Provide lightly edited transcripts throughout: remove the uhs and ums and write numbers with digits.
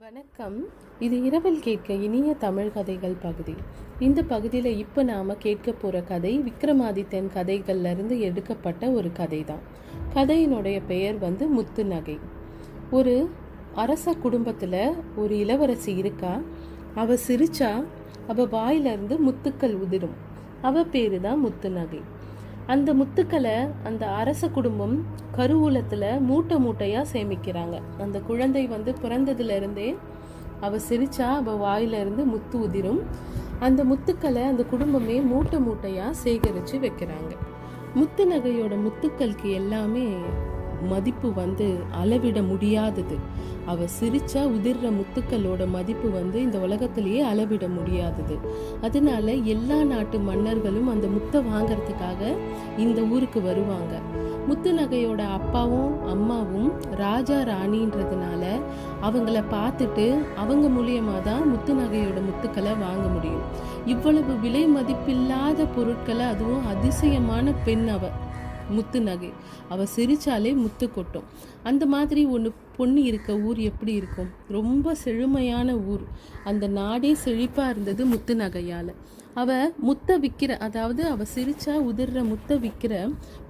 வணக்கம். இது இரவில் கேட்க இனிய தமிழ் கதைகள் பகுதி. இந்த பகுதியில் இப்போ நாம் கேட்க போகிற கதை விக்ரமாதித்தன் கதைகள்லேருந்து எடுக்கப்பட்ட ஒரு கதை தான். கதையினுடைய பெயர் முத்து நகை. ஒரு அரச குடும்பத்தில் ஒரு இளவரசி இருக்கா. அவள் சிரிச்சா அவள் வாயிலிருந்து முத்துக்கள் உதிரும். அவள் பேரு தான் முத்து நகை. அந்த முத்துக்களை அந்த அரச குடும்பம் கருவூலத்தில் மூட்டை மூட்டையாக சேமிக்கிறாங்க. அந்த குழந்தை பிறந்ததுல இருந்தே அவள் சிரிச்சா அவள் வாயிலிருந்து முத்து உதிரும். அந்த முத்துக்களை அந்த குடும்பமே மூட்டை மூட்டையாக சேகரித்து வைக்கிறாங்க. முத்து நகையோட முத்துக்களுக்கு எல்லாமே மதிப்பு அளவிட முடியாதது. அவ சிரிச்சா உதிர்ற முத்துக்களோட மதிப்பு இந்த உலகத்திலேயே அளவிட முடியாதது. அதனால எல்லா நாட்டு மன்னர்களும் அந்த முத்தை வாங்கறதுக்காக இந்த ஊருக்கு வருவாங்க. முத்து நகையோட அப்பாவும் அம்மாவும் ராஜா ராணின்றதுனால அவங்கள பார்த்துட்டு அவங்க மூலியமா தான் முத்து நகையோட முத்துக்களை வாங்க முடியும். இவ்வளவு விலை மதிப்பில்லாத பொருட்களை, அதுவும் அதிசயமான பெண் அவ முத்து நகை. அவ சிரிச்சாலே முத்து கொட்டும். அந்த மாதிரி ஒன்று பொண்ணு இருக்க ஊர் எப்படி இருக்கும்? ரொம்ப செழுமையான ஊர். அந்த நாடே செழிப்பா இருந்தது முத்து நகையால. அவ முத்தை விற்கிற, அதாவது அவ சிரிச்சா உதிர்ற முத்தை விற்கிற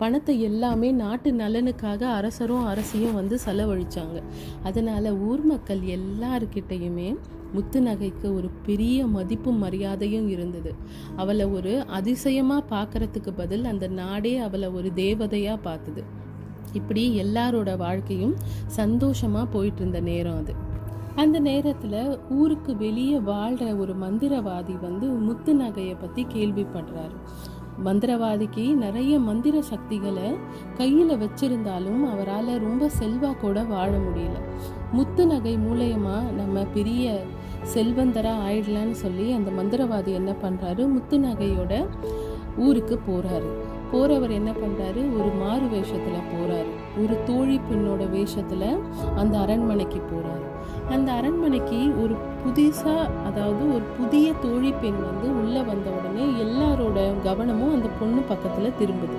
பணத்தை எல்லாமே நாட்டு நலனுக்காக அரசரும் அரசியும் செலவழிச்சாங்க. அதனால ஊர் மக்கள் எல்லார்கிட்டையுமே முத்து நகைக்கு ஒரு பெரிய மதிப்பும் மரியாதையும் இருந்தது. அவளை ஒரு அதிசயமா பார்க்கறதுக்கு பதில் அந்த நாடே அவளை ஒரு தேவதையா பார்த்தது. இப்படி எல்லாரோட வாழ்க்கையும் சந்தோஷமா போயிட்டு இருந்த நேரம் அது. அந்த நேரத்துல ஊருக்கு வெளியே வாழ்ற ஒரு மந்திரவாதி முத்து நகையை பத்தி கேள்விப்படுறாரு. மந்திரவாதிக்கு நிறைய மந்திர சக்திகளை கையில வச்சிருந்தாலும் அவரால் ரொம்ப செல்வாக்கோட வாழ முடியல. முத்து நகை மூலயமா நம்ம பெரிய செல்வந்தரா ஆயிடலான்னு சொல்லி அந்த மந்திரவாதி என்ன பண்றாரு, முத்து நகையோட ஊருக்கு போறாரு. போறவர் என்ன பண்றாரு, ஒரு மாறு வேஷத்துல போறாரு. ஒரு தோழி பெண்ணோட வேஷத்துல அந்த அரண்மனைக்கு போறாரு. அந்த அரண்மனைக்கு ஒரு புதுசா, அதாவது ஒரு புதிய தோழி பெண் உள்ள வந்த உடனே எல்லாரோட கவனமும் அந்த பொண்ணு பக்கத்துல திரும்புது.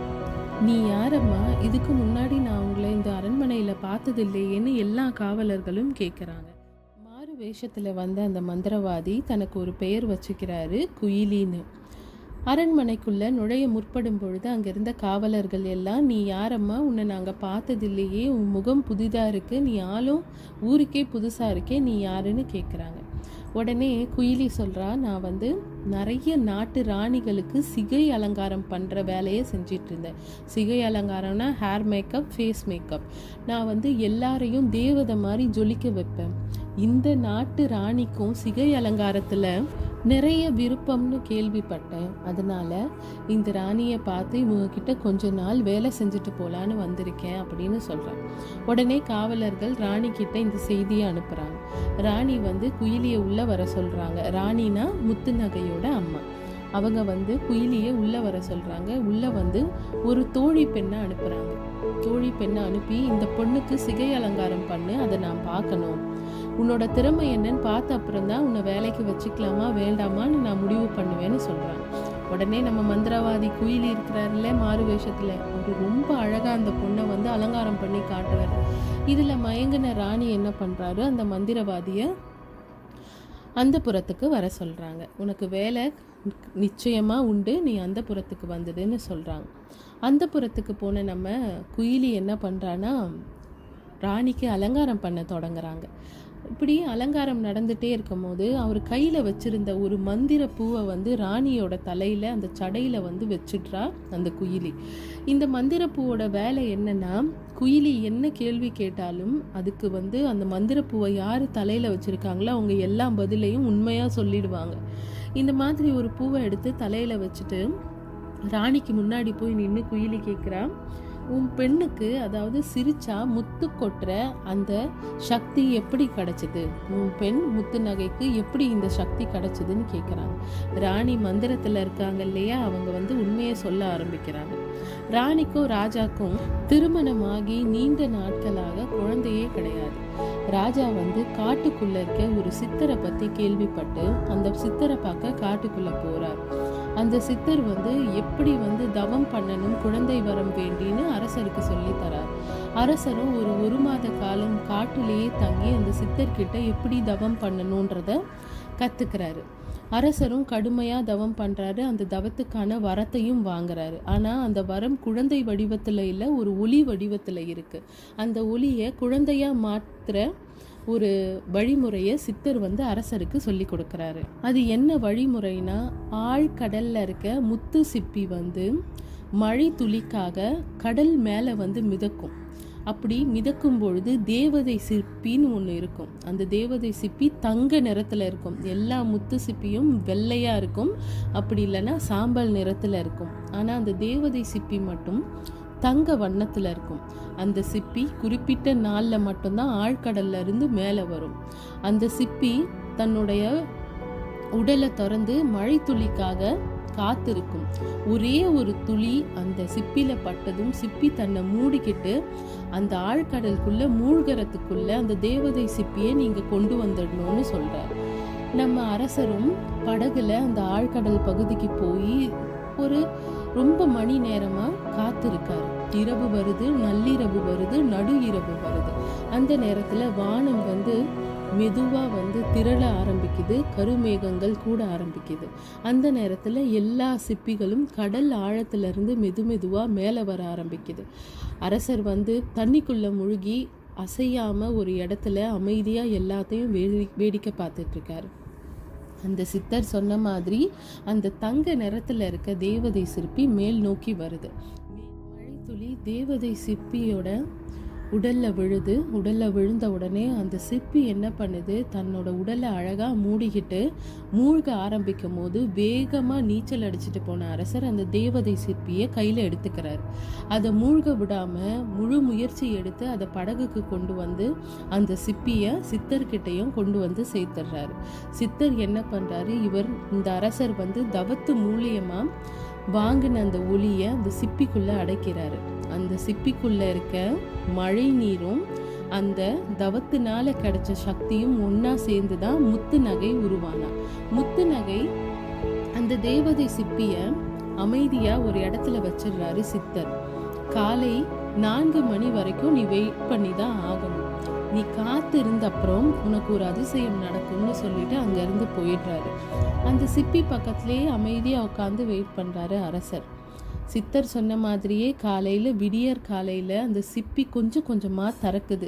நீ யாரம்மா? இதுக்கு முன்னாடி நான் உங்களை இந்த அரண்மனையில பார்த்தது இல்லையேன்னு எல்லா காவலர்களும் கேட்குறாங்க. மாறு வேஷத்துல அந்த மந்திரவாதி தனக்கு ஒரு பெயர் வச்சுக்கிறாரு, குயிலின்னு. அரண்மனைக்குள்ள நுழைய முற்படும் பொழுது அங்கிருந்த காவலர்கள் எல்லாம், நீ யாரம்மா? உன்னை நாங்கள் பார்த்ததில்லையே, உன் முகம் புதிதாக இருக்கு, நீ ஆளும் ஊருக்கே புதுசாக இருக்கே, நீ யாருன்னு கேட்குறாங்க. உடனே குயிலி சொல்கிறா, நான் நிறைய நாட்டு ராணிகளுக்கு சிகை அலங்காரம் பண்ணுற வேலையை செஞ்சிட்டு இருந்தேன். சிகை அலங்காரம்னா ஹேர் மேக்கப், ஃபேஸ் மேக்கப். நான் எல்லாரையும் தேவதை மாதிரி ஜொலிக்க வைப்பேன். இந்த நாட்டு ராணிக்கும் சிகை அலங்காரத்தில் நிறைய விருப்பம்னு கேள்விப்பட்டேன். அதனால இந்த ராணியை பார்த்து இவங்கக்கிட்ட கொஞ்ச நாள் வேலை செஞ்சுட்டு போகலான்னு வந்திருக்கேன் அப்படின்னு சொல்கிறேன். உடனே காவலர்கள் ராணி கிட்ட இந்த செய்தியை அனுப்புகிறாங்க. ராணி குயிலியை உள்ளே வர சொல்கிறாங்க. ராணினா முத்து நகையோட அம்மா. அவங்க குயிலியை உள்ளே வர சொல்கிறாங்க. உள்ளே ஒரு தோழி பெண்ணை அனுப்புகிறாங்க. தோழி பெண்ணை அனுப்பி, இந்த பொண்ணுக்கு சிகை அலங்காரம் பண்ணு, அதை நான் பார்க்கணும். உன்னோட திறமை என்னன்னு பார்த்த அப்புறம் தான் உன்னை வேலைக்கு வச்சுக்கலாமா வேண்டாமான்னு நான் முடிவு பண்ணுவேன்னு சொல்கிறாங்க. உடனே நம்ம மந்திரவாதி குயிலி இருக்கிறாருல மாறு வேஷத்தில், அவர் ரொம்ப அழகாக அந்த பொண்ணை அலங்காரம் பண்ணி காட்டுறாரு. இதில் மயங்கின ராணி என்ன பண்ணுறாரு, அந்த மந்திரவாதியை அந்த புறத்துக்கு வர சொல்கிறாங்க. உனக்கு வேலை நிச்சயமாக உண்டு, நீ அந்த புறத்துக்கு வந்ததுன்னு சொல்கிறாங்க. அந்த புறத்துக்கு போன நம்ம குயிலி என்ன பண்ணுறான்னா, ராணிக்கு அலங்காரம் பண்ண தொடங்குறாங்க. இப்படி அலங்காரம் நடந்துகிட்டே இருக்கும் போது அவர் கையில் வச்சிருந்த ஒரு மந்திர பூவை ராணியோட தலையில் அந்த சடையில் வச்சிட்றா அந்த குயிலி. இந்த மந்திர பூவோட வேலை என்னன்னா, குயிலி என்ன கேள்வி கேட்டாலும் அதுக்கு அந்த மந்திர பூவை யார் தலையில் வச்சுருக்காங்களோ அவங்க எல்லா பதிலையும் உண்மையாக சொல்லிடுவாங்க. இந்த மாதிரி ஒரு பூவை எடுத்து தலையில் வச்சுட்டு ராணிக்கு முன்னாடி போய் நின்று குயிலி கேட்குறா, உன் பெண்ணுக்கு, அதாவது சிரிச்சா முத்து கொட்டுற அந்த சக்தி எப்படி கிடைச்சது? உன் பெண் முத்து நகைக்கு எப்படி இந்த சக்தி கிடைச்சதுன்னு கேட்குறாங்க. ராணி மந்திரத்தில் இருக்காங்க இல்லையா, அவங்க உண்மையை சொல்ல ஆரம்பிக்கிறாங்க. ராணிக்கும் ராஜாக்கும் திருமணமாகி நீண்ட நாட்களாக குழந்தையே கிடையாது. ராஜா காட்டுக்குள்ள இருக்க ஒரு சித்தரை பற்றி கேள்விப்பட்டு அந்த சித்தரை பார்க்க காட்டுக்குள்ள போறார். அந்த சித்தர் வந்து எப்படி வந்து தவம் பண்ணணும் குழந்தை வரம் வேண்டின்னு அரசருக்கு சொல்லி தரார். அரசரும் ஒரு மாத காலம் காட்டிலேயே தங்கி அந்த சித்தர்கிட்ட எப்படி தவம் பண்ணணுன்றத கற்றுக்கிறாரு. அரசரும் கடுமையாக தவம் பண்ணுறாரு. அந்த தவத்துக்கான வரத்தையும் வாங்குறாரு. ஆனால் அந்த வரம் குழந்தை வடிவத்தில் இல்லை, ஒரு ஒளி வடிவத்தில் இருக்குது. அந்த ஒளியை குழந்தையாக மாற்றுற ஒரு வழிமுறையை சித்தர் வந்து அரசருக்கு சொல்லி கொடுக்குறாரு. அது என்ன வழிமுறைனா, ஆழ்கடலில் இருக்க முத்து சிப்பி வந்து மழை துளிக்காக கடல் மேலே வந்து மிதக்கும். அப்படி மிதக்கும் பொழுது தேவதை சிப்பின்னு ஒன்று இருக்கும். அந்த தேவதை சிப்பி தங்க நிறத்தில் இருக்கும். எல்லா முத்து சிப்பியும் வெள்ளையாக இருக்கும், அப்படி இல்லைன்னா சாம்பல் நிறத்தில் இருக்கும். ஆனால் அந்த தேவதை சிப்பி மட்டும் தங்க வண்ணத்தில் இருக்கும். அந்த சிப்பி குறிப்பிட்ட நாளில் மட்டும்தான் ஆழ்கடல்ல இருந்து மேலே வரும். அந்த சிப்பி தன்னுடைய உடலை திறந்து மழை துளிக்காக காத்திருக்கும். ஒரே ஒரு துளி அந்த சிப்பில பட்டதும் சிப்பி தன்னை மூடிக்கிட்டு அந்த ஆழ்கடலுக்குள்ள மூழ்கிறதுக்குள்ள அந்த தேவதை சிப்பியை நீங்க கொண்டு வந்துடணும்னு சொல்றார். நம்ம அரசரும் படகுல அந்த ஆழ்கடல் பகுதிக்கு போய் ஒரு ரொம்ப மணி நேரமா காத்திருக்காரு. இரவு வருது, நள்ளிரவு வருது, நடு இரவு வருது. அந்த நேரத்துல வானம் வந்து மெதுவா வந்து திரள ஆரம்பிக்குது, கருமேகங்கள் கூட ஆரம்பிக்குது. அந்த நேரத்துல எல்லா சிப்பிகளும் கடல் ஆழத்துல இருந்து மெதுவா மேலே வர ஆரம்பிக்குது. அரசர் வந்து தண்ணிக்குள்ள முழுகி அசையாம ஒரு இடத்துல அமைதியா எல்லாத்தையும் வேடிக்கை பார்த்துட்டு இருக்காரு. அந்த சித்தர் சொன்ன மாதிரி அந்த தங்க நிறத்துல இருக்க தேவதை சிற்பி மேல் நோக்கி வருது. மழை துளி தேவதை சிற்பியோட உடல்ல விழுந்த உடனே அந்த சிற்பி என்ன பண்ணுது, தன்னோட உடலை அழகா மூடிக்கிட்டு மூழ்க ஆரம்பிக்கும் போது வேகமா நீச்சல் அடிச்சுட்டு போன அரசர் அந்த தேவதை சிற்பியை கையில எடுத்துக்கிறார். அதை மூழ்க விடாம முழு முயற்சி எடுத்து அதை படகுக்கு கொண்டு வந்து அந்த சிப்பியை சித்தர்கிட்டையும் கொண்டு வந்து சேர்த்துடுறாரு. சித்தர் என்ன பண்றாரு, இந்த அரசர் வந்து தவத்து மூலியமா வாங்கின அந்த ஒளியை அந்த சிப்பிக்குள்ள அடைக்கிறாரு. அந்த சிப்பிக்குள்ள இருக்க மழை நீரும் அந்த தவத்தினால கிடைச்ச சக்தியும் ஒன்னா சேர்ந்துதான் முத்து நகை உருவானா. முத்து நகை அந்த தேவதை சிப்பிய அமைதியா ஒரு இடத்துல வச்சிடுறாரு சித்தர். காலை 4 மணி வரைக்கும் நீ வெயிட் பண்ணி தான் ஆகணும். நீ காத்து இருந்த அப்புறம் உனக்கு ஒரு அதிசயம் நடக்கும்னு சொல்லிட்டு அங்கிருந்து போயிடுறாரு. அந்த சிப்பி பக்கத்திலேயே அமைதியா உட்காந்து வெயிட் பண்றாரு அரசர். சித்தர் சொன்ன மாதிரியே விடியற் காலையில அந்த சிப்பி கொஞ்சம் கொஞ்சமா திறக்குது.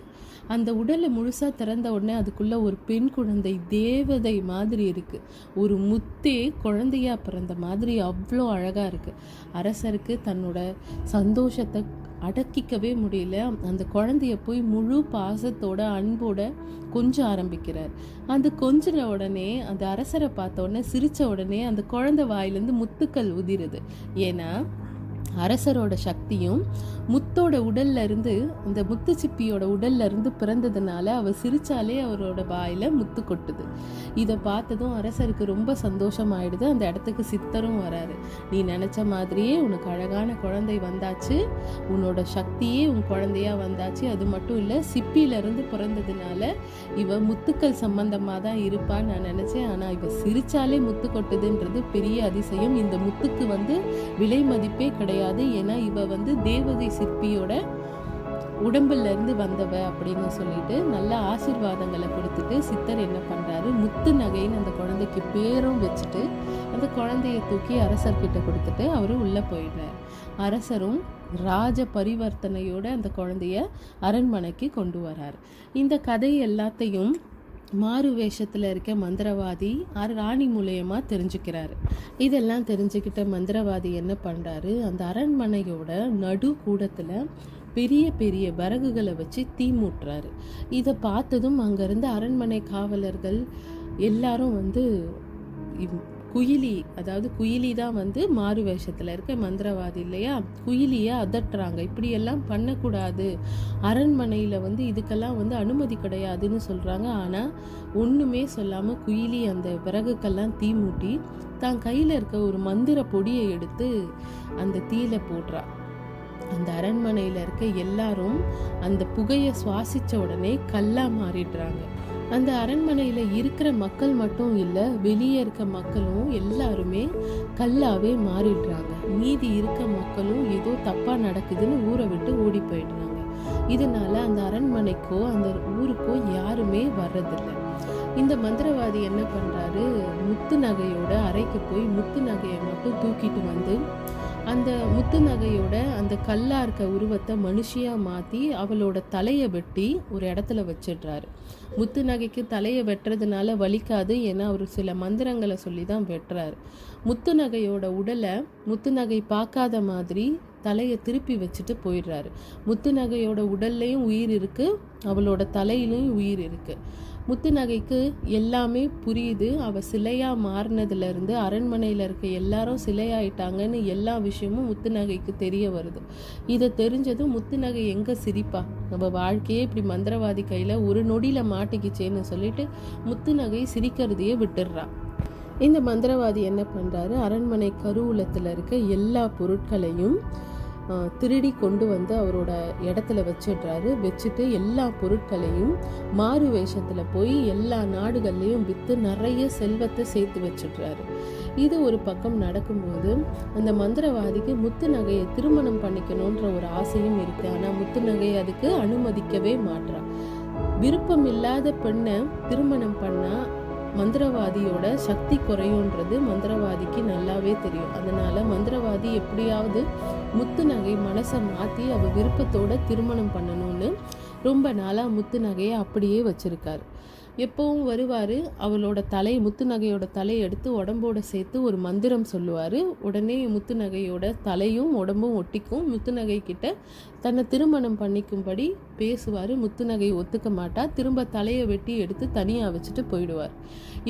அந்த உடலை முழுசா திறந்த உடனே அதுக்குள்ள ஒரு பெண் குழந்தை தேவதை மாதிரி இருக்கு. ஒரு முத்தே குழந்தையா பிறந்த மாதிரி அவ்வளோ அழகா இருக்கு. அரசருக்கு தன்னோட சந்தோஷத்தை அடக்கிக்கவே முடியல. அந்த குழந்தைய போய் முழு பாசத்தோட அன்போட கொஞ்ச ஆரம்பிக்கிறார். அந்த கொஞ்சின உடனே அந்த அரசரை பார்த்த உடனே சிரிச்ச உடனே அந்த குழந்தை வாயிலிருந்து முத்துக்கள் உதிருது. ஏன்னா அரசரோட சக்தியும் முத்தோட உடல்ல இருந்து, அந்த முத்து சிப்பியோட உடல்ல இருந்து பிறந்ததுனால அவர் சிரிச்சாலே அவரோட வாயில முத்து கொட்டுது. இதை பார்த்ததும் அரசருக்கு ரொம்ப சந்தோஷம் ஆயிடுது. அந்த இடத்துக்கு சித்தரும் வராரு. நீ நினைச்ச மாதிரியே உனக்கு அழகான குழந்தை வந்தாச்சு, உன்னோட சக்தியே உன் குழந்தையா வந்தாச்சு. அது மட்டும் இல்லை, சிப்பியில இருந்து பிறந்ததுனால இவ முத்துக்கள் சம்பந்தமா தான் இருப்பான்னு நான் நினைச்சேன். ஆனா இவ சிரிச்சாலே முத்து கொட்டுதுன்றது பெரிய அதிசயம். இந்த முத்துக்கு வந்து விலை மதிப்பே கிடையாது. ஏன்னா இவ வந்து தேவதை சிற்பியோட உடம்புல இருந்து வந்தவ அப்படின்னு சொல்லிட்டு நல்ல ஆசீர்வாதங்களை கொடுத்துட்டு சித்தர் என்ன பண்றாரு, முத்து நகைன்னு அந்த குழந்தைக்கு பேரும் வச்சுட்டு அந்த குழந்தைய தூக்கி அரசர்கிட்ட கொடுத்துட்டு அவரு உள்ள போயிடுறாரு. அரசரும் ராஜ பரிவர்த்தனையோட அந்த குழந்தைய அரண்மனைக்கு கொண்டு வராரு. இந்த கதை எல்லாத்தையும் மாறு வேஷத்தில் இருக்க மந்திரவாதி ராணி மூலயமா தெரிஞ்சுக்கிறாரு. இதெல்லாம் தெரிஞ்சுக்கிட்ட மந்திரவாதி என்ன பண்ணுறாரு, அந்த அரண்மனையோட நடு கூடத்தில் பெரிய பெரிய விறகுகளை வச்சு தீ மூட்டுறாரு. இதை பார்த்ததும் அங்கேருந்து அரண்மனை காவலர்கள் எல்லாரும் வந்து குயிலி தான் வந்து மாறு வேஷத்தில் இருக்க மந்திரவாதி இல்லையா, குயிலியை அதட்டுறாங்க. இப்படியெல்லாம் பண்ணக்கூடாது, அரண்மனையில் வந்து இதுக்கெல்லாம் வந்து அனுமதி கிடையாதுன்னு சொல்கிறாங்க. ஆனால் ஒன்றுமே சொல்லாமல் குயிலி அந்த விறகுக்கெல்லாம் தீ மூட்டி தான் கையில் இருக்க ஒரு மந்திர பொடியை எடுத்து அந்த தீயில போடுறா. அந்த அரண்மனையில் இருக்க எல்லாரும் அந்த புகையை சுவாசித்த உடனே கல்லா மாறிடுறாங்க. அந்த அரண்மனையில் இருக்கிற மக்கள் மட்டும் இல்லை, வெளியே இருக்க மக்களும் எல்லாருமே கல்லாவே மாறிடுறாங்க. மீதி இருக்க மக்களும் ஏதோ தப்பாக நடக்குதுன்னு ஊரை விட்டு ஓடி போயிடுறாங்க. இதனால அந்த அரண்மனைக்கோ அந்த ஊருக்கோ யாருமே வர்றதில்லை. இந்த மந்திரவாதி என்ன பண்ணுறாரு, முத்து நகையோட அறைக்கு போய் முத்து நகையை மட்டும் தூக்கிட்டு வந்து அந்த முத்து நகையோட அந்த கல்லா இருக்க உருவத்தை மனுஷியாக மாற்றி அவளோட தலையை வெட்டி ஒரு இடத்துல வச்சிடுறாரு. முத்து நகைக்கு தலையை வெட்டுறதுனால வலிக்காது, ஏன்னா அவர் சில மந்திரங்களை சொல்லி தான் வெட்டுறாரு. முத்து நகையோட உடலை முத்து நகை பார்க்காத மாதிரி தலையை திருப்பி வச்சுட்டு போயிடுறாரு. முத்து நகையோட உடல்லையும் உயிர் இருக்குது, அவளோட தலையிலையும் உயிர் இருக்குது. முத்து நகைக்கு எல்லாமே புரியுது. அவள் சிலையாக மாறினதுலேருந்து அரண்மனையில் இருக்க எல்லாரும் சிலையாயிட்டாங்கன்னு எல்லா விஷயமும் முத்து நகைக்கு தெரிய வருது. இதை தெரிஞ்சதும் முத்து நகை எங்கே சிரிப்பா, நம்ம வாழ்க்கையே இப்படி மந்திரவாதி கையில் ஒரு நொடியில் மாட்டிக்கிச்சேன்னு சொல்லிட்டு முத்து நகை சிரிக்கிறதையே விட்டுடுறா. இந்த மந்திரவாதி என்ன பண்ணுறாரு, அரண்மனை கருவூலத்தில் இருக்க எல்லா பொருட்களையும் திருடி கொண்டு வந்து அவரோட இடத்துல வச்சுட்டு எல்லா பொருட்களையும் மாறு வேஷத்தில் போய் எல்லா நாடுகள்லையும் விற்று நிறைய செல்வத்தை சேர்த்து வச்சிடுறாரு. இது ஒரு பக்கம் நடக்கும்போது அந்த மந்திரவாதிக்கு முத்து நகையை திருமணம் பண்ணிக்கணுன்ற ஒரு ஆசையும் இருக்குது. ஆனால் முத்து நகையை அதுக்கு அனுமதிக்கவே மாட்றா. விருப்பம் இல்லாத பெண்ணை திருமணம் பண்ணால் மந்திரவாதியோட சக்தி குறையுன்றது மந்திரவாதிக்கு நல்லாவே தெரியும். அதனால மந்திரவாதி எப்படியாவது முத்து நகை மனசை மாற்றி அவள் விருப்பத்தோட திருமணம் பண்ணணும்னு ரொம்ப நாளாக முத்து நகையை அப்படியே வச்சிருக்காரு. எப்பவும் வருவார், அவளோட முத்து நகையோட தலையை எடுத்து உடம்போட சேர்த்து ஒரு மந்திரம் சொல்லுவார். உடனே முத்து நகையோட தலையும் உடம்பும் ஒட்டிக்கும். முத்து நகை கிட்ட தன்னை திருமணம் பண்ணிக்கும்படி பேசுவார். முத்து நகை ஒத்துக்க மாட்டா, திரும்ப தலையை வெட்டி எடுத்து தனியாக வச்சுட்டு போயிடுவார்.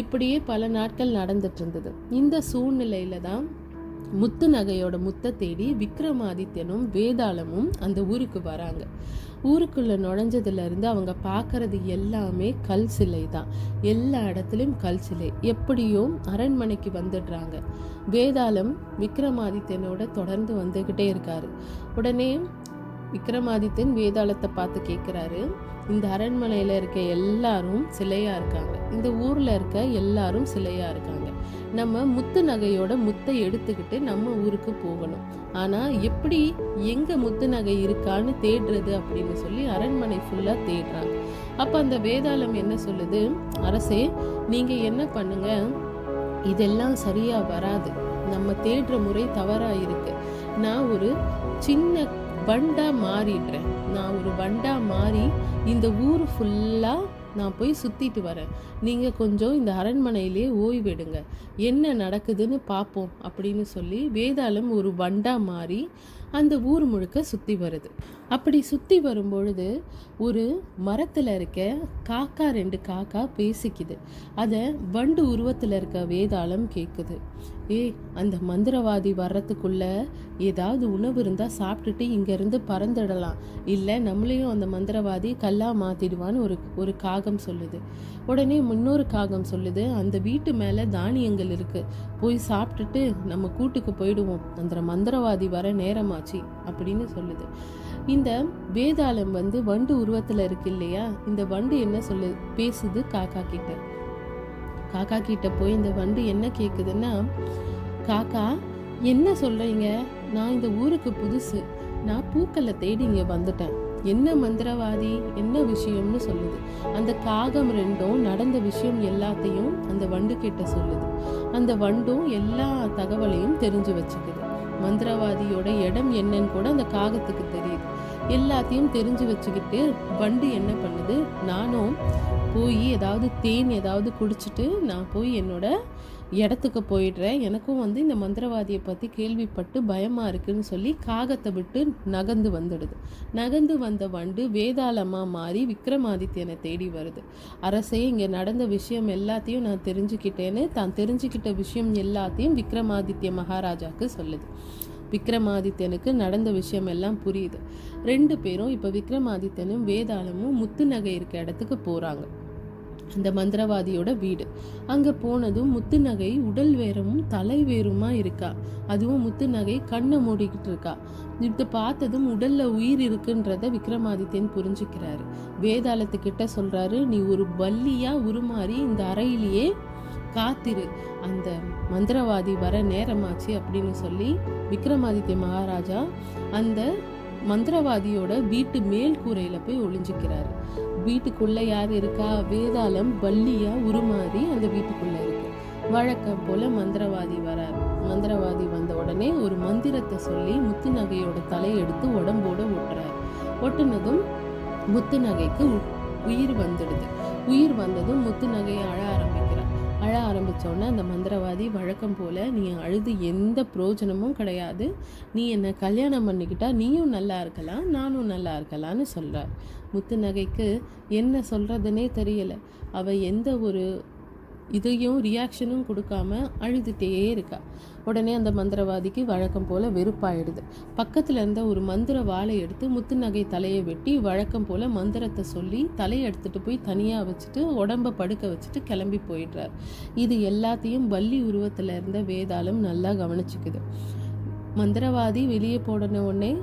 இப்படியே பல நாட்கள் நடந்துட்டு இருந்தது. இந்த சூழ்நிலையில தான் முத்து நகையோட முத்தை தேடி விக்ரமாதித்யனும் வேதாளமும் அந்த ஊருக்கு வராங்க. ஊருக்குள்ள நுழைஞ்சதுல இருந்து அவங்க பார்க்கறது எல்லாமே கல் சிலை தான். எல்லா இடத்துலையும் கல் சிலை. எப்படியோ அரண்மனைக்கு வந்துடுறாங்க. வேதாளம் விக்ரமாதித்யனோட தொடர்ந்து வந்துகிட்டே இருக்காரு. உடனே விக்ரமாதித்யன் வேதாளத்தை பார்த்து கேட்குறாரு, இந்த அரண்மனையில் இருக்க எல்லாரும் சிலையா இருக்காங்க, இந்த ஊரில் இருக்க எல்லாரும் சிலையா இருக்காங்க, நம்ம முத்து நகையோட முத்தை எடுத்துக்கிட்டு நம்ம ஊருக்கு போகணும். ஆனால் எப்படி எங்கே முத்து நகை இருக்கான்னு தேடுறது அப்படின்னு சொல்லி அரண்மனை ஃபுல்லாக தேடுறாங்க. அப்போ அந்த வேதாளம் என்ன சொல்லுது, அரசே நீங்கள் என்ன பண்ணுங்க, இதெல்லாம் சரியாக வராது, நம்ம தேடுற முறை தவறாக இருக்கு. நான் ஒரு சின்ன வண்டா மாறிடுறேன். நான் ஒரு வண்டா மாறி இந்த ஊர் ஃபுல்லாக நான் போய் சுற்றிட்டு வரேன். நீங்கள் கொஞ்சம் இந்த அரண்மனையிலே ஓய்வெடுங்க, என்ன நடக்குதுன்னு பார்ப்போம் அப்படின்னு சொல்லி வேதாளம் ஒரு வண்டா மாறி அந்த ஊர் முழுக்க சுற்றி வருது. அப்படி சுற்றி வரும்பொழுது ஒரு மரத்தில் இருக்க காக்கா, 2 காக்கா பேசிக்குது. அதை வண்டு உருவத்தில் இருக்க வேதாளம் கேட்குது. அந்த மந்திரவாதி வர்றதுக்குள்ள ஏதாவது உணவு இருந்தால் சாப்பிட்டுட்டு இங்கேருந்து பறந்துடலாம், இல்லை நம்மளையும் அந்த மந்திரவாதி கல்லா மாற்றிடுவான்னு ஒரு காகம் சொல்லுது. உடனே இன்னொரு காகம் சொல்லுது, அந்த வீட்டு மேலே தானியங்கள் இருக்குது, போய் சாப்பிட்டுட்டு நம்ம கூட்டுக்கு போயிடுவோம், அந்த மந்திரவாதி வர நேரமாச்சு அப்படின்னு சொல்லுது. இந்த வேதாளம் வண்டு உருவத்தில் இருக்கு இல்லையா, இந்த வண்டு என்ன பேசுது காக்கா கிட்ட. காக்கா கிட்ட போய் இந்த வண்டு என்ன கேட்குதுன்னா, காக்கா என்ன சொல்றீங்க, நான் இந்த ஊருக்கு புதுசு, நான் பூக்களை தேடி இங்கே வந்துட்டேன், என்ன மந்திரவாதி என்ன விஷயம்னு சொல்லுது. அந்த காகம் 2ம் நடந்த விஷயம் எல்லாத்தையும் அந்த வண்டு கிட்ட சொல்லுது. அந்த வண்டும் எல்லா தகவலையும் தெரிஞ்சு வச்சுக்குது. மந்திரவாதியோட இடம் என்னன்னு கூட அந்த காகத்துக்கு தெரியுது. எல்லாத்தையும் தெரிஞ்சு வச்சுக்கிட்டு வண்டு என்ன பண்ணுது, நானும் போய் ஏதாவது தேன் ஏதாவது குடிச்சிட்டு நான் போய் என்னோட இடத்துக்கு போயிடுறேன், எனக்கும் இந்த மந்திரவாதியை பற்றி கேள்விப்பட்டு பயமாக இருக்குன்னு சொல்லி காகத்தை விட்டு நகர்ந்து வந்துடுது. நகர்ந்து வந்த வண்டு வேதாளமாக மாறி விக்ரமாதித்யனை தேடி வருது. அரசே, இங்கே நடந்த விஷயம் எல்லாத்தையும் நான் தெரிஞ்சுக்கிட்டேன்னு தான் தெரிஞ்சுக்கிட்ட விஷயம் எல்லாத்தையும் விக்ரமாதித்ய மகாராஜாவுக்கு சொல்லுது. விக்ரமாதித்யனுக்கு நடந்த விஷயம் எல்லாம் புரியுது. 2 பேரும் இப்போ விக்ரமாதித்யனும் வேதாளமும் முத்து நகை இருக்க இடத்துக்கு போகிறாங்க. அந்த மந்திரவாதியோட வீடு. அங்கே போனதும் முத்து நகை உடல் வேறமும் தலை வேறுமா இருக்கா. அதுவும் முத்து நகை கண்ணை மூடிக்கிட்டு இருக்கா. இதை பார்த்ததும் உடல்ல உயிர் இருக்குன்றத விக்ரமாதித்யன் புரிஞ்சுக்கிறாரு. வேதாளத்துக்கிட்ட சொல்றாரு, நீ ஒரு வள்ளியா உருமாறி இந்த அறையிலேயே காத்திரு, அந்த மந்திரவாதி வர நேரமாச்சு அப்படின்னு சொல்லி விக்ரமாதித்ய மகாராஜா அந்த மந்திரவாதியோட வீட்டு மேல் கூரையில போய் ஒளிஞ்சுக்கிறாரு. வீட்டுக்குள்ள யார் இருக்கா? வேதாளம் வள்ளியா உருமாறி அந்த வீட்டுக்குள்ள இருக்கு. வழக்கம் போல மந்திரவாதி வராரு. மந்திரவாதி வந்த உடனே ஒரு மந்திரத்தை சொல்லி முத்து நகையோட தலையை எடுத்து உடம்போட ஒட்டுறாரு. ஒட்டுனதும் முத்து நகைக்கு உயிர் வந்துடுது. உயிர் வந்ததும் முத்து நகையை அழ ஆரம்பிக்கிறார். அழ ஆரம்பித்தோடனே அந்த மந்திரவாதி வழக்கம் போல், நீ அழுது எந்த பிரயோஜனமும் கிடையாது, நீ என்னை கல்யாணம் பண்ணிக்கிட்டா நீயும் நல்லா இருக்கலாம், நானும் நல்லா இருக்கலான்னு சொல்கிறார். முத்து நகைக்கு என்ன சொல்கிறதுனே தெரியலை. அவள் எந்த ஒரு இதையும் ரியாக்ஷனும் கொடுக்காம அழுதுகிட்டே இருக்கா. உடனே அந்த மந்திரவாதிக்கு வழக்கம் போல் வெறுப்பாயிடுது. பக்கத்தில் இருந்த ஒரு மந்திர வாளை எடுத்து முத்து நகை தலையை வெட்டி வழக்கம் போல் மந்திரத்தை சொல்லி தலையை எடுத்துகிட்டு போய் தனியாக வச்சுட்டு உடம்பை படுக்க வச்சுட்டு கிளம்பி போயிடுறார். இது எல்லாத்தையும் வள்ளி உருவத்தில் இருந்த வேதாளம் நல்லா கவனிச்சுக்குது. மந்திரவாதி வெளியே போன உடனே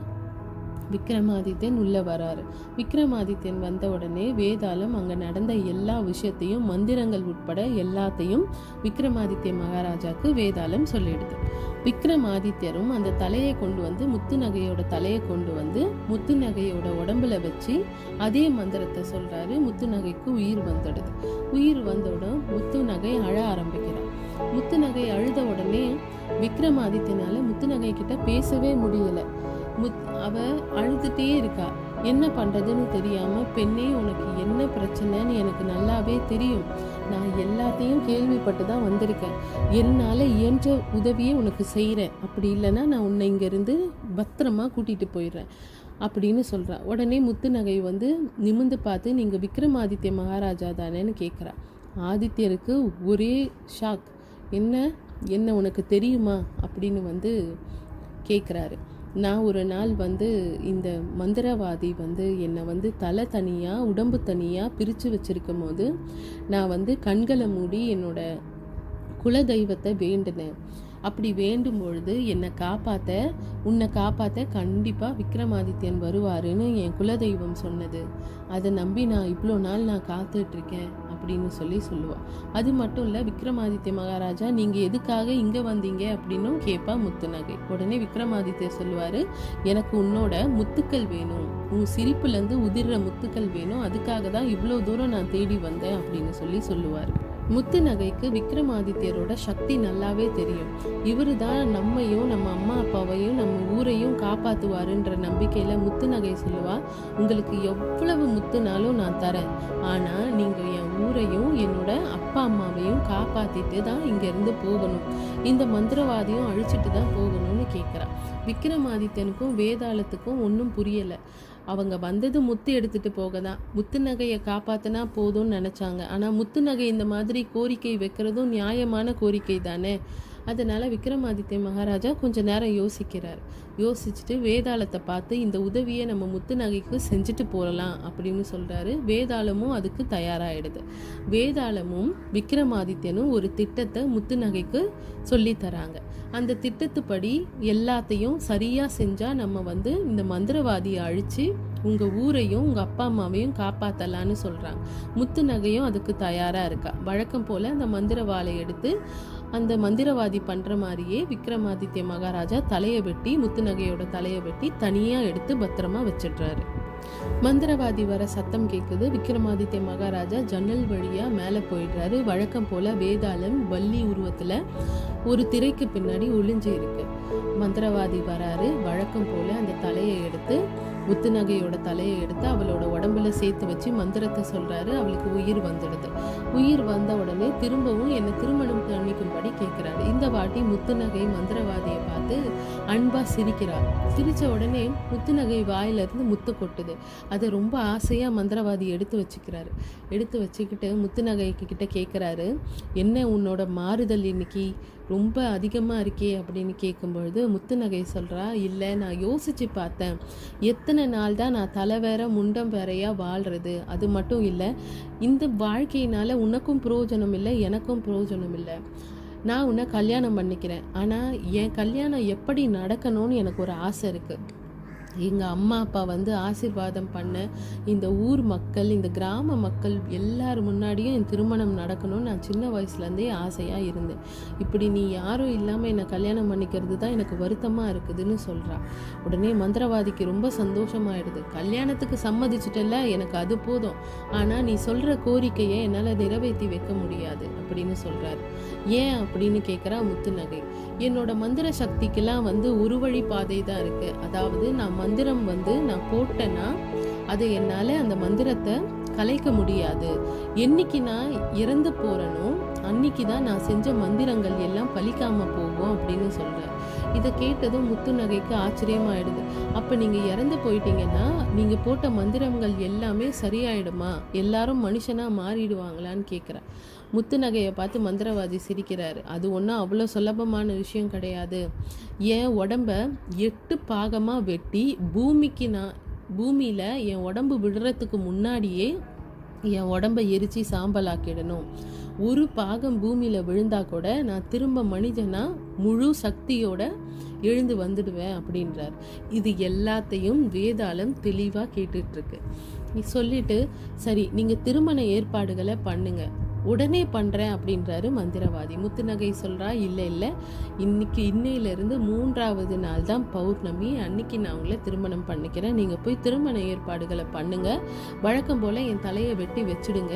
விக்ரமாதித்யன் உள்ளே வராரு. விக்ரமாதித்யன் வந்த உடனே வேதாளம் அங்கே நடந்த எல்லா விஷயத்தையும், மந்திரங்கள் உட்பட எல்லாத்தையும் விக்ரமாதித்ய மகாராஜாவுக்கு வேதாளம் சொல்லிடுது. விக்ரமாதித்யரும் அந்த தலையை கொண்டு வந்து முத்து நகையோட தலையை கொண்டு வந்து முத்து நகையோட உடம்புல வச்சு அதே மந்திரத்தை சொல்றாரு. முத்து நகைக்கு உயிர் வந்துடுது. உயிர் வந்தவுடன் முத்து நகை அழ ஆரம்பிக்கிறார். முத்து நகை அழுத உடனே விக்ரமாதித்யனால முத்து நகை கிட்ட பேசவே முடியல. அவ அழுதுட்டே இருக்கா. என்ன பண்றதுன்னு தெரியாம, பெண்ணே உனக்கு என்ன பிரச்சனைன்னு எனக்கு நல்லாவே தெரியும், நான் எல்லாத்தையும் கேள்விப்பட்டு தான் வந்திருக்கேன், என்னால் இயன்ற உதவியை உனக்கு செய்கிறேன், அப்படி இல்லைன்னா நான் உன்னை இங்கேருந்து பத்திரமா கூட்டிகிட்டு போயிடுறேன் அப்படின்னு சொல்கிறான். உடனே முத்து நகை வந்து நிமிந்து பார்த்து, நீங்கள் விக்ரமாதித்ய மகாராஜா தானேன்னு கேட்குறா. ஆதித்யருக்கு ஒரே ஷாக். என்ன உனக்கு தெரியுமா அப்படின்னு வந்து கேட்குறாரு. நான் ஒரு நாள் வந்து இந்த மந்திரவாதி வந்து என்னை வந்து தலை தனியாக உடம்பு தனியாக பிரித்து வச்சுருக்கும் போது நான் வந்து கண்களை மூடி என்னோட குலதெய்வத்தை வேண்டினேன். அப்படி வேண்டும் பொழுது உன்னை காப்பாற்ற கண்டிப்பாக விக்ரமாதித்யன் வருவாருன்னு என் குலதெய்வம் சொன்னது. அதை நம்பி நான் இவ்வளோ நாள் காத்துட்ருக்கேன் அப்படின்னு சொல்லுவாள். அது மட்டும் இல்லை, விக்ரமாதித்ய மகாராஜா நீங்கள் எதுக்காக இங்கே வந்தீங்க அப்படின்னும் கேட்பா முத்து நகை. உடனே விக்ரமாதித்யர் சொல்லுவார், எனக்கு உன்னோட முத்துக்கள் வேணும், உன் சிரிப்புலேருந்து உதிர்ற முத்துக்கள் வேணும், அதுக்காக தான் இவ்வளோ தூரம் நான் தேடி வந்தேன் அப்படின்னு சொல்லுவார். முத்து நகைக்கு விக்ரமாதித்யரோட சக்தி நல்லாவே தெரியும். இவரு தான் நம்மையும் நம்ம அம்மா அப்பாவையும் நம்ம ஊரையும் காப்பாற்றுவாருன்ற நம்பிக்கையில் முத்து நகை சொல்லுவா, உங்களுக்கு எவ்வளவு முத்துனாலும் நான் தரேன், ஆனால் நீங்கள் என் ஊரையும் என்னோட அப்பா அம்மாவையும் காப்பாற்றிட்டு தான் இங்கேருந்து போகணும், இந்த மந்திரவாதியும் அழிச்சிட்டு தான் போகணும்னு கேட்குறா. விக்ரமாதித்யனுக்கும் வேதாளத்துக்கும் ஒன்றும் புரியலை. அவங்க வந்தது முத்து எடுத்துகிட்டு போக தான், முத்து நகையை காப்பாற்றினா போதும்னு நினச்சாங்க. ஆனால் முத்து நகை இந்த மாதிரி கோரிக்கை வைக்கிறதும் நியாயமான கோரிக்கை தானே. அதனால் விக்ரமாதித்ய மகாராஜா கொஞ்ச நேரம் யோசிச்சுட்டு வேதாளத்தை பார்த்து, இந்த உதவியை நம்ம முத்து நகைக்கு செஞ்சுட்டு போகலாம் அப்படின்னு சொல்கிறாரு. வேதாளமும் அதுக்கு தயாராகிடுது. வேதாளமும் விக்ரமாதித்யனும் ஒரு திட்டத்தை முத்து நகைக்கு சொல்லி தராங்க. அந்த திட்டத்துப்படி எல்லாத்தையும் சரியாக செஞ்சால் நம்ம வந்து இந்த மந்திரவாதியை அழித்து உங்கள் ஊரையும் உங்கள் அப்பா அம்மாவையும் காப்பாற்றலான்னு சொல்கிறாங்க. முத்து நகையும் அதுக்கு தயாராக இருக்கா. வழக்கம் போல் அந்த மந்திரவாளை எடுத்து அந்த மந்திரவாதி பண்ணுற மாதிரியே விக்ரமாதித்ய மகாராஜா முத்து நகையோட தலையை வெட்டி தனியாக எடுத்து பத்திரமா வச்சிடுறாரு. மந்திரவாதி வர சத்தம் கேட்குது. விக்ரமாதித்ய மகாராஜா ஜன்னல் வழியாக மேலே போயிடுறாரு. வழக்கம் போல் வேதாளம் வள்ளி உருவத்தில் ஒரு திரைக்கு பின்னாடி ஒளிஞ்சு இருக்கு. மந்திரவாதி வராரு. வழக்கம் போல் அந்த தலையை எடுத்து முத்து நகையோட தலையை எடுத்து அவளோட உடம்புல சேர்த்து வச்சு மந்திரத்தை சொல்கிறாரு. அவளுக்கு உயிர் வந்துடுது. உயிர் வந்த உடனே திரும்பவும் என்னை திருமணம் பண்ணிக்கும்படி கேட்குறாரு. இந்த வாட்டி முத்து நகை மந்திரவாதியை பார்த்து அன்பாக சிரிக்கிறார். சிரித்த உடனே முத்து நகை வாயிலிருந்து முத்து கொட்டுது. அதை ரொம்ப ஆசையாக மந்திரவாதி எடுத்து வச்சுக்கிட்டு முத்து நகை கிட்ட கேட்குறாரு, என்ன உன்னோட மாறுதல் இன்னைக்கு ரொம்ப அதிகமாக இருக்கே அப்படின்னு கேட்கும்பொழுது முத்து நகை சொல்கிறா, இல்லை நான் யோசித்து பார்த்தேன், எத்தனை எத்தனை நாள் தான் நான் தலை வேற முண்டம் வேறையாக வாழ்கிறது? அது மட்டும் இல்லை, இந்த வாழ்க்கையினால் உனக்கும் பிரயோஜனம் இல்லை, எனக்கும் பிரயோஜனம் இல்லை. நான் உன்னை கல்யாணம் பண்ணிக்கிறேன், ஆனால் என் கல்யாணம் எப்படி நடக்கணும்னு எனக்கு ஒரு ஆசை இருக்குது. எங்கள் அம்மா அப்பா வந்து ஆசீர்வாதம் பண்ண இந்த ஊர் மக்கள், இந்த கிராம மக்கள் எல்லார் முன்னாடியும் என் திருமணம் நடக்கணும்னு நான் சின்ன வயசுலேருந்தே ஆசையாக இருந்தேன். இப்படி நீ யாரும் இல்லாமல் என்னை கல்யாணம் பண்ணிக்கிறது தான் எனக்கு வருத்தமாக இருக்குதுன்னு சொல்கிறா. உடனே மந்திரவாதிக்கு ரொம்ப சந்தோஷமாயிடுது. கல்யாணத்துக்கு சம்மதிச்சிட்டல, எனக்கு அது போதும், ஆனால் நீ சொல்கிற கோரிக்கையை என்னால் நிறைவேற்றி வைக்க முடியாது அப்படின்னு சொல்கிறாரு. ஏன் அப்படின்னு கேட்குறா முத்துநகை. என்னோட மந்திர சக்திக்கெல்லாம் வந்து ஒரு வழி பாதை தான் இருக்குது. அதாவது நான் மந்திரம் வந்து நான் போட்டேன்னா அது என்னால் அந்த மந்திரத்தை கலைக்க முடியாது. என்னைக்கு நான் இறந்து போகிறேனோ அன்னைக்கு தான் நான் செஞ்ச மந்திரங்கள் எல்லாம் பலிக்காமல் போகும் அப்படின்னு சொல்கிறேன். இதை கேட்டதும் முத்துநகைக்கு ஆச்சரியமாயிடுது. அப்போ நீங்கள் இறந்து போயிட்டீங்கன்னா நீங்கள் போட்ட மந்திரங்கள் எல்லாமே சரியாயிடுமா? எல்லாரும் மனுஷனாக மாறிடுவாங்களான்னு கேட்குறேன். முத்துநகையை பார்த்து மந்திரவாதி சிரிக்கிறாரு. அது ஒன்றும் அவ்வளோ சுலபமான விஷயம் கிடையாது. என் உடம்ப 8 பாகமாக வெட்டி பூமியில் என் உடம்பு விடுறதுக்கு முன்னாடியே என் உடம்பை எரித்து சாம்பலாக்கிடணும். ஒரு பாகம் பூமியில் விழுந்தா கூட நான் திரும்ப மனிதனா முழு சக்தியோட எழுந்து வந்துடுவேன் அப்படின்றார். இது எல்லாத்தையும் வேதாளம் தெளிவாக கேட்டுட்ருக்கு. சொல்லிட்டு, சரி நீங்கள் திருமண ஏற்பாடுகளை பண்ணுங்க, உடனே பண்ணுறேன் அப்படின்றாரு மந்திரவாதி. முத்துநகை சொல்கிறா, இல்லை இன்னையிலேருந்து 3வது நாள் தான் பௌர்ணமி, அன்னைக்கு நான் உங்களை திருமணம் பண்ணிக்கிறேன், நீங்கள் போய் திருமண ஏற்பாடுகளை பண்ணுங்கள், வழக்கம் போல் என் தலையை வெட்டி வச்சுடுங்க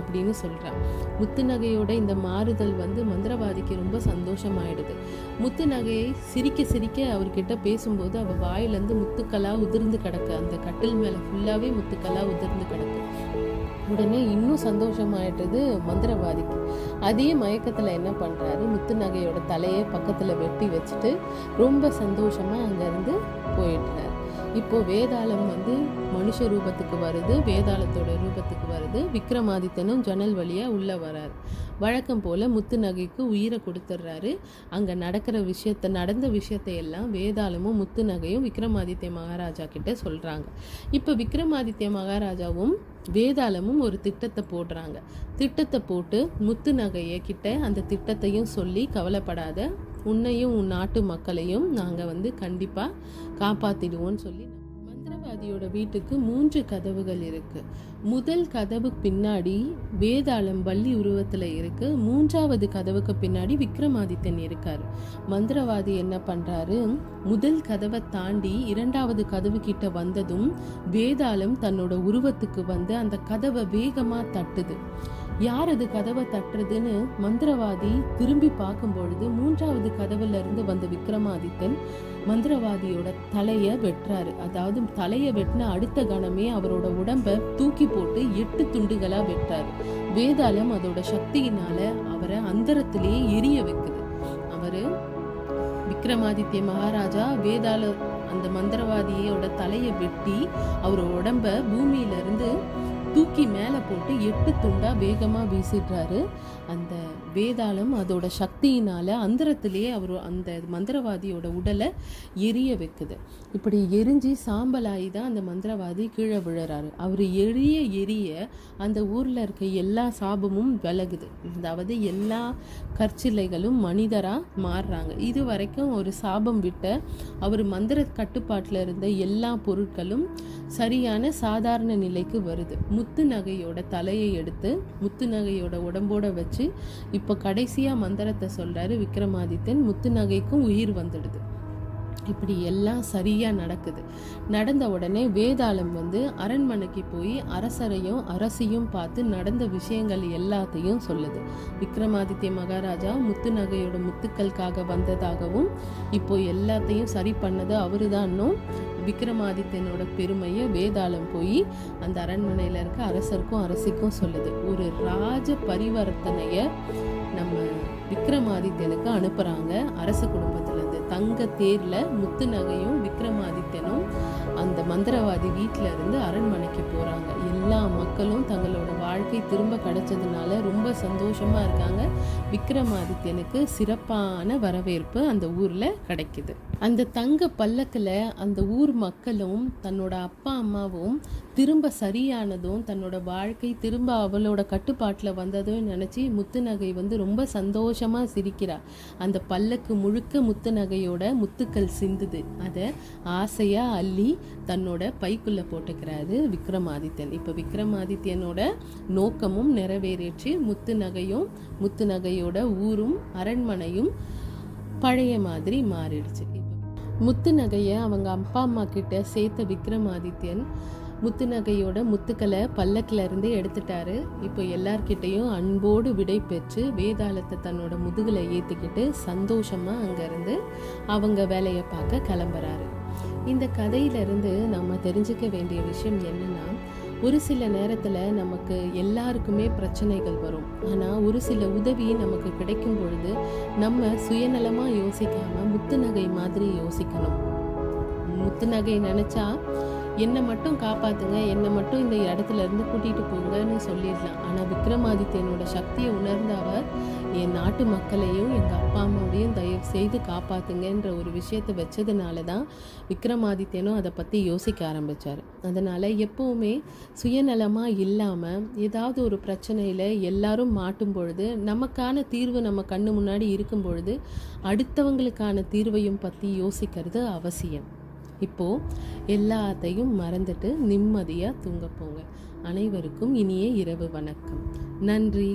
அப்படின்னு சொல்கிறான். முத்துநகையோட இந்த மாறுதல் வந்து மந்திரவாதிக்கு ரொம்ப சந்தோஷமாயிடுது. முத்துநகையை சிரிக்க சிரிக்க அவர்கிட்ட பேசும்போது அவள் வாயிலேருந்து முத்துக்களாக உதிர்ந்து கிடக்கு. அந்த கட்டில் மேலே ஃபுல்லாகவே முத்துக்களாக உதிர்ந்து கிடக்கு. உடனே இன்னும் சந்தோஷமாயிட்டது மந்திரவாதிக்கு. அதே மயக்கத்தில் என்ன பண்ணுறாரு, முத்துநகையோட தலையை பக்கத்தில் வெட்டி வச்சுட்டு ரொம்ப சந்தோஷமாக அங்கேருந்து போயிட்டுறாரு. இப்போது வேதாளம் வந்து மனுஷ ரூபத்துக்கு வருது, வேதாளத்தோட ரூபத்துக்கு வருது. விக்ரமாதித்தனும் ஜன்னல் வழியாக உள்ளே வராரு. வழக்கம் போல் முத்துநகைக்கு உயிரை கொடுத்துட்றாரு. அங்கே நடந்த விஷயத்தை எல்லாம் வேதாளமும் முத்துநகையும் விக்ரமாதித்ய மகாராஜா கிட்ட சொல்கிறாங்க. இப்போ விக்ரமாதித்ய மகாராஜாவும் வேதாளமும் ஒரு திட்டத்தை போடுறாங்க. திட்டத்தை போட்டு முத்துநகையை கிட்ட அந்த திட்டத்தையும் சொல்லி, கவலைப்படாத, உன்னையும் உன் நாட்டு மக்களையும் நாங்கள் வந்து கண்டிப்பாக காப்பாற்றிடுவோன்னு சொல்லி. மந்திரவாதியோட வீட்டுக்கு 3 கதவுகள் இருக்கு. முதல் கதவு பின்னாடி வேதாளம் வள்ளி உருவத்தில் இருக்கு. 3வது கதவுக்கு பின்னாடி விக்ரமாதித்தன் இருக்காரு. மந்திரவாதி என்ன பண்றாரு, முதல் கதவை தாண்டி 2வது கதவு கிட்ட வந்ததும் வேதாளம் தன்னோட உருவத்துக்கு வந்து அந்த கதவை வேகமா தட்டுது. யார் அது கதவை தட்டுறதுன்னு மந்திரவாதி திரும்பி பார்க்கும் பொழுது 3வது கதவுல இருந்து வந்த விக்ரமாதித்தன் மந்திரவாதியோட தலையை வெட்டுறாரு. அதாவது தலையை வெட்டின அடுத்த கணமே அவரோட உடம்ப தூக்கி போட்டு 8 துண்டுகளா வெட்டாரு. வேதாளம் அதோட சக்தியினால அவரை அந்தரத்திலேயே எரிய வைக்குது. அவரு விக்ரமாதித்ய மகாராஜா அந்த மந்திரவாதியோட தலையை வெட்டி அவரோட உடம்ப பூமியிலிருந்து தூக்கி மேலே போட்டு 8 துண்டா வேகமாக வீசிடுறாரு. அந்த வேதாளம் அதோட சக்தியினால் அந்தரத்திலேயே அந்த மந்திரவாதியோட உடலை எரிய வைக்குது. இப்படி எரிஞ்சு சாம்பலாகி தான் அந்த மந்திரவாதி கீழே விழுறாரு. அவர் எரிய அந்த ஊரில் இருக்க எல்லா சாபமும் விலகுது. அதாவது எல்லா கற்சிலைகளும் மனிதராக மாறுறாங்க. இது வரைக்கும் ஒரு சாபம் விட்ட அவர் மந்திர கட்டுப்பாட்டில் இருந்த எல்லா பொருட்களும் சரியான சாதாரண நிலைக்கு வருது. முத்துநகையோட தலையை எடுத்து முத்துநகையோட உடம்போட வச்சு இப்போ கடைசியாக மந்திரத்தை சொல்கிறாரு விக்ரமாதித்தன். முத்துநகைக்கும் உயிர் வந்துடுது. இப்படி எல்லாம் சரியாக நடக்குது. நடந்த உடனே வேதாளம் வந்து அரண்மனைக்கு போய் அரசரையும் அரசியும் பார்த்து நடந்த விஷயங்கள் எல்லாத்தையும் சொல்லுது. விக்ரமாதித்ய மகாராஜா முத்துநகையோட முத்துக்களுக்காக வந்ததாகவும் இப்போ எல்லாத்தையும் சரி பண்ணது அவரு தான்னும் விக்ரமாதித்யனோட பெருமையை வேதாளம் போய் அந்த அரண்மனையில் இருக்க அரசருக்கும் அரசிக்கும் சொல்லுது. ஒரு ராஜ பரிவர்த்தனையை நம்ம விக்ரமாதித்யனுக்கு அனுப்புகிறாங்க அரச குடும்பத்திலேருந்து. தங்க தேரில் முத்துநகையும் விக்ரமாதித்யனும் அந்த மந்திரவாதி வீட்டில் இருந்து அரண்மனைக்கு போகிறாங்க. எல்லா மக்களும் தங்களோட வாழ்க்கை திரும்ப கிடைச்சதுனால ரொம்ப சந்தோஷமாக இருக்காங்க. விக்ரமாதித்யனுக்கு சிறப்பான வரவேற்பு அந்த ஊரில் கிடைக்குது. அந்த தங்க பல்லக்கில் அந்த ஊர் மக்களும் தன்னோட அப்பா அம்மாவும் திரும்ப சரியானதும் தன்னோட வாழ்க்கை திரும்ப அவளோட கட்டுப்பாட்டில் வந்ததும் நினச்சி முத்துநகை ரொம்ப சந்தோஷமாக சிரிக்கிறா. அந்த பல்லக்கு முழுக்க முத்துநகையோட முத்துக்கள் சிந்துது. அதை ஆசையாக அள்ளி தன்னோட பைக்குள்ளே போட்டுக்கிறாரு விக்ரமாதித்யன். இப்போ விக்ரமாதித்யனோட நோக்கமும் நிறைவேறிச்சு. முத்துநகையோட ஊரும் அரண்மனையும் பழைய மாதிரி மாறிடுச்சு. முத்து நகையை அவங்க அப்பா அம்மா கிட்ட சேர்த்த விக்ரமாதித்யன் முத்துநகையோட முத்துக்களை பல்லக்கில் இருந்து எடுத்துட்டாரு. இப்போ எல்லார்கிட்டையும் அன்போடு விடை பெற்று வேதாளத்தை தன்னோட முதுகில் ஏற்றிக்கிட்டு சந்தோஷமாக அங்கேருந்து அவங்க வேலையை பார்க்க கிளம்புறாரு. இந்த கதையிலிருந்து நம்ம தெரிஞ்சுக்க வேண்டிய விஷயம் என்னன்னா, ஒரு சில நேரத்தில் நமக்கு எல்லாருக்குமே பிரச்சனைகள் வரும். ஆனால் ஒரு சில உதவி நமக்கு கிடைக்கும் பொழுது நம்ம சுயநலமாக யோசிக்காமல் முத்துநகை மாதிரி யோசிக்கணும். முத்துநகை நினச்சா என்னை மட்டும் காப்பாற்றுங்க, என்னை மட்டும் இந்த இடத்துல இருந்து கூட்டிகிட்டு போங்கன்னு சொல்லிடலாம். ஆனால் விக்ரமாதித்யனோட சக்தியை உணர்ந்த அவர் என் நாட்டு மக்களையும் எங்கள் அப்பா அம்மாவையும் தயவு செய்து காப்பாற்றுங்கன்ற ஒரு விஷயத்தை வச்சதுனால தான் விக்ரமாதித்யனும் அதை பற்றி யோசிக்க ஆரம்பித்தார். அதனால் எப்போவுமே சுயநலமாக இல்லாமல் ஏதாவது ஒரு பிரச்சனையில் எல்லாரும் மாட்டும் பொழுது நமக்கான தீர்வு நம்ம கண்ணு முன்னாடி இருக்கும் பொழுது அடுத்தவங்களுக்கான தீர்வையும் பற்றி யோசிக்கிறது அவசியம். இப்போது எல்லாத்தையும் மறந்துட்டு நிம்மதியாக தூங்க போங்க. அனைவருக்கும் இனிய இரவு வணக்கம். நன்றி.